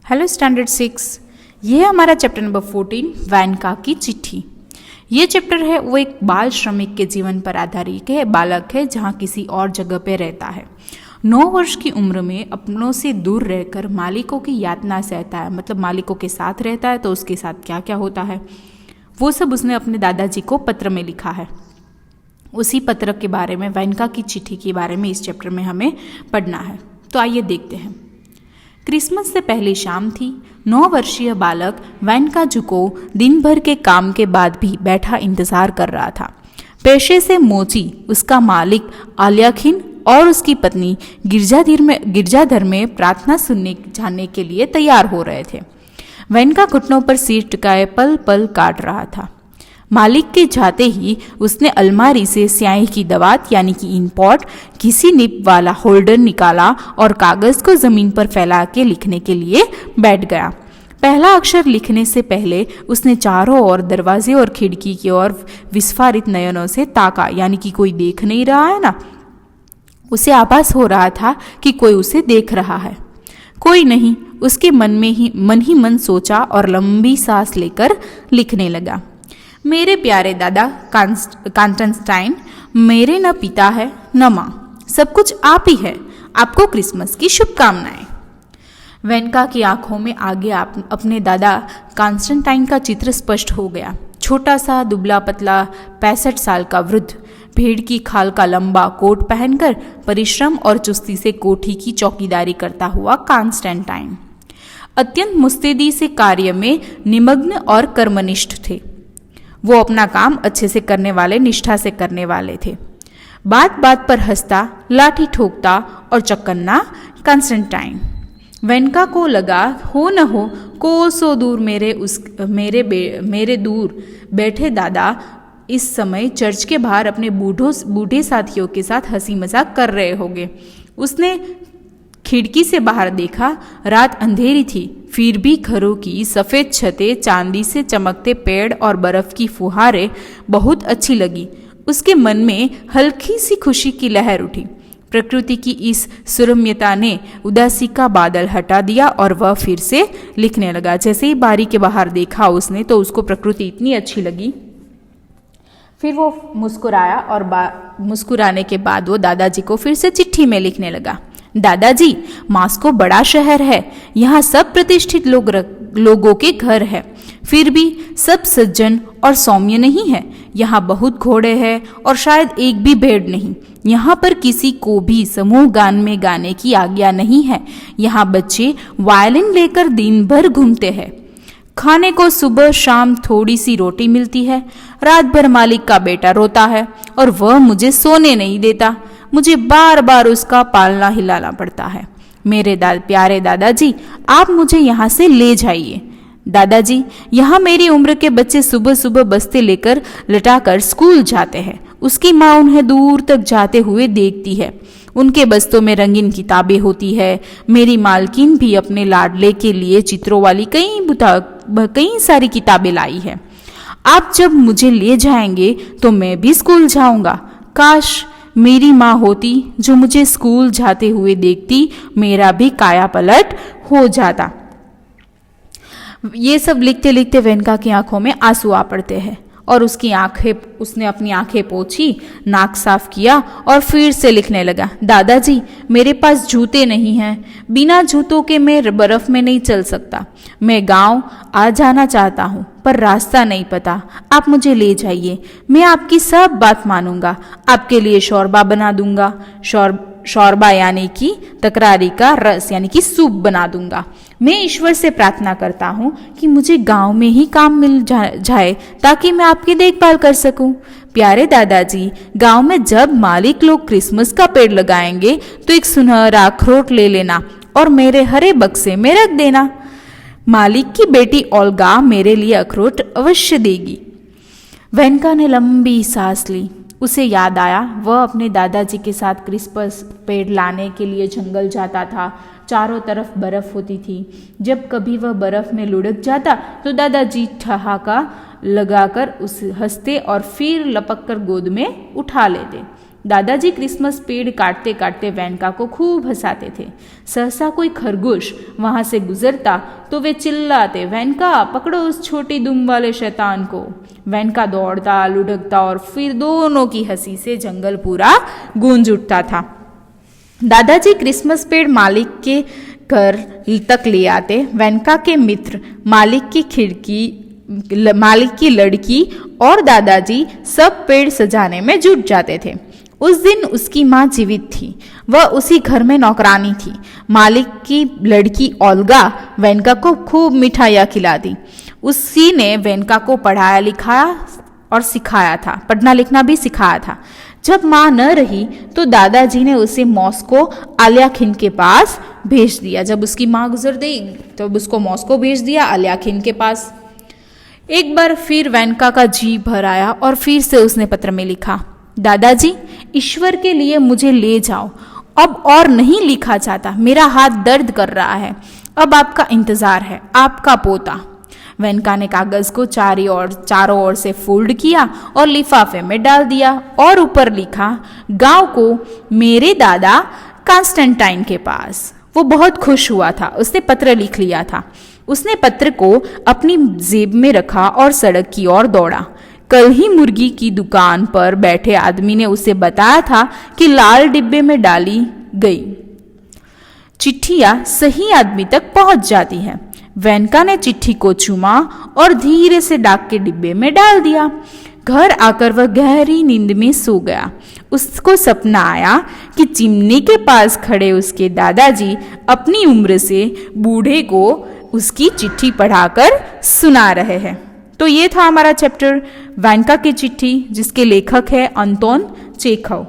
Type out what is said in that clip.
Hello standard 6। ये है हमारा चैप्टर नंबर 14 वैनका की चिट्ठी। ये चैप्टर है वो एक बाल श्रमिक के जीवन पर आधारित है। बालक है जहाँ किसी और जगह पे रहता है। 9 वर्ष की उम्र में अपनों से दूर रहकर मालिकों की यातना सहता है। मतलब मालिकों के साथ रहता है तो उसके साथ क्या क्या होता है वो सब उसने अपने दादाजी को पत्र में लिखा है। उसी पत्र के बारे में, वैनका की चिट्ठी के बारे में इस चैप्टर में हमें पढ़ना है। तो आइए देखते हैं। क्रिसमस से पहले शाम थी। 9 वर्षीय बालक वैनका जुको दिन भर के काम के बाद भी बैठा इंतजार कर रहा था। पेशे से मोची उसका मालिक आल्याखिन और उसकी पत्नी गिरजाघर में प्रार्थना सुनने जाने के लिए तैयार हो रहे थे। वैनका घुटनों पर सिर टिकाए पल पल काट रहा था। मालिक के जाते ही उसने अलमारी से स्याही की दवात यानी कि इनपॉट, किसी निब वाला होल्डर निकाला और कागज को जमीन पर फैला के लिखने के लिए बैठ गया। पहला अक्षर लिखने से पहले उसने चारों ओर दरवाजे और खिड़की की ओर विस्फारित नयनों से ताका, यानी कि कोई देख नहीं रहा है ना। उसे आभास हो रहा था कि कोई उसे देख रहा है। कोई नहीं, उसके मन ही मन सोचा और लंबी सांस लेकर लिखने लगा। मेरे प्यारे दादा कांस्टेंटाइन, मेरे न पिता है न माँ, सब कुछ आप ही है। आपको क्रिसमस की शुभकामनाएं। वैनका की आंखों में आगे अपने दादा कांस्टेंटाइन का चित्र स्पष्ट हो गया। छोटा सा दुबला पतला 65 साल का वृद्ध, भेड़ की खाल का लंबा कोट पहनकर परिश्रम और चुस्ती से कोठी की चौकीदारी करता हुआ कांस्टेंटाइन अत्यंत मुस्तैदी से कार्य में निमग्न और कर्मनिष्ठ थे। वो अपना काम अच्छे से करने वाले, निष्ठा से करने वाले थे। बात बात पर हंसता, लाठी ठोकता और चौकन्ना कांस्टेंटाइन। वैनका को लगा हो न हो कोसों दूर मेरे दूर बैठे दादा इस समय चर्च के बाहर अपने बूढ़े साथियों के साथ हंसी मजाक कर रहे होंगे। उसने खिड़की से बाहर देखा। रात अंधेरी थी, फिर भी घरों की सफ़ेद छतें, चांदी से चमकते पेड़ और बर्फ की फुहारें बहुत अच्छी लगी। उसके मन में हल्की सी खुशी की लहर उठी। प्रकृति की इस सुरम्यता ने उदासी का बादल हटा दिया और वह फिर से लिखने लगा। जैसे ही बारी के बाहर देखा उसने तो उसको प्रकृति इतनी अच्छी लगी। फिर वो मुस्कुराया और मुस्कुराने के बाद वो दादाजी को फिर से चिट्ठी में लिखने लगा। दादाजी, मास्को बड़ा शहर है। यहाँ सब प्रतिष्ठित लोगों के घर है, फिर भी सब सज्जन और सौम्य नहीं है। यहाँ बहुत घोड़े हैं और शायद एक भी भेड़ नहीं। यहाँ पर किसी को भी समूह गान में गाने की आज्ञा नहीं है। यहाँ बच्चे वायलिन लेकर दिन भर घूमते हैं। खाने को सुबह शाम थोड़ी सी रोटी मिलती है। रात भर मालिक का बेटा रोता है और वह मुझे सोने नहीं देता। मुझे बार बार उसका पालना हिलाना पड़ता है। मेरे प्यारे दादाजी, आप मुझे यहाँ से ले जाइए। दादाजी, यहाँ मेरी उम्र के बच्चे सुबह सुबह बस्ते लेकर लटाकर स्कूल जाते हैं। उसकी माँ उन्हें दूर तक जाते हुए देखती है। उनके बस्तों में रंगीन किताबें होती है। मेरी मालकिन भी अपने लाडले के लिए चित्रों वाली कई सारी किताबें लाई है। आप जब मुझे ले जाएंगे तो मैं भी स्कूल जाऊंगा। काश मेरी माँ होती जो मुझे स्कूल जाते हुए देखती, मेरा भी काया पलट हो जाता। ये सब लिखते लिखते वैनका की आंखों में आंसू आ पड़ते हैं और उसने अपनी आंखें पोंछी, नाक साफ किया और फिर से लिखने लगा। दादाजी, मेरे पास जूते नहीं हैं। बिना जूतों के मैं बर्फ में नहीं चल सकता। मैं गांव आ जाना चाहता हूँ पर रास्ता नहीं पता। आप मुझे ले जाइए। मैं आपकी सब बात मानूंगा। आपके लिए शोरबा बना दूंगा। शोरबा यानी कि तकरारी का रस यानी कि सूप बना दूंगा। मैं ईश्वर से प्रार्थना करता हूँ कि मुझे गांव में ही काम मिल जाए ताकि मैं आपकी देखभाल कर सकूं। प्यारे दादाजी, गांव में जब मालिक लोग क्रिसमस का पेड़ लगाएंगे तो एक सुनहरा अखरोट ले लेना और मेरे हरे बक्से में रख देना। मालिक की बेटी ओल्गा मेरे लिए अखरोट अवश्य देगी। वैनका ने लंबी सांस ली। उसे याद आया वह अपने दादाजी के साथ क्रिसमस पेड़ लाने के लिए जंगल जाता था। चारों तरफ बर्फ होती थी। जब कभी वह बर्फ में लुढ़क जाता तो दादाजी ठहाका लगाकर उसे हंसते और फिर लपक कर गोद में उठा लेते। दादाजी क्रिसमस पेड़ काटते काटते वैनका को खूब हंसाते थे। सहसा कोई खरगोश वहां से गुजरता तो वे चिल्लाते, वैनका पकड़ो उस छोटी दुम वाले शैतान को। वैनका दौड़ता लुढ़कता और फिर दोनों की हंसी से जंगल पूरा गूंज उठता था। दादाजी क्रिसमस पेड़ मालिक के घर तक ले आते। वैनका के मित्र मालिक की लड़की और दादाजी सब पेड़ सजाने में जुट जाते थे। उस दिन उसकी माँ जीवित थी, वह उसी घर में नौकरानी थी। मालिक की लड़की ओल्गा वैनका को खूब मिठाइयाँ खिलाती। उसी ने वैनका को पढ़ाया लिखाया और सिखाया था, पढ़ना लिखना भी सिखाया था। जब माँ न रही तो दादाजी ने उसे मॉस्को आल्याखिन के पास भेज दिया। जब उसकी माँ गुजर गई तो उसको मॉस्को भेज दिया, आल्याखिन के पास। एक बार फिर वैनका का जी भर आया और फिर से उसने पत्र में लिखा, दादाजी ईश्वर के लिए मुझे ले जाओ, अब और नहीं लिखा जाता, मेरा हाथ दर्द कर रहा है, अब आपका इंतजार है, आपका पोता। वैनका ने कागज को चारों ओर से फोल्ड किया और लिफाफे में डाल दिया और ऊपर लिखा, गांव को मेरे दादा कॉन्स्टेंटाइन के पास। वो बहुत खुश हुआ था, उसने पत्र लिख लिया था। उसने पत्र को अपनी जेब में रखा और सड़क की ओर दौड़ा। कल ही मुर्गी की दुकान पर बैठे आदमी ने उसे बताया था कि लाल डिब्बे में डाली गई चिट्ठियां सही आदमी तक पहुंच जाती है। वैनका ने चिट्ठी को चूमा और धीरे से डाक के डिब्बे में डाल दिया। घर आकर वह गहरी नींद में सो गया। उसको सपना आया कि चिमनी के पास खड़े उसके दादाजी अपनी उम्र से बूढ़े को उसकी चिट्ठी पढ़ाकर सुना रहे हैं। तो ये था हमारा चैप्टर वैनका की चिट्ठी, जिसके लेखक है अंतोन चेखव।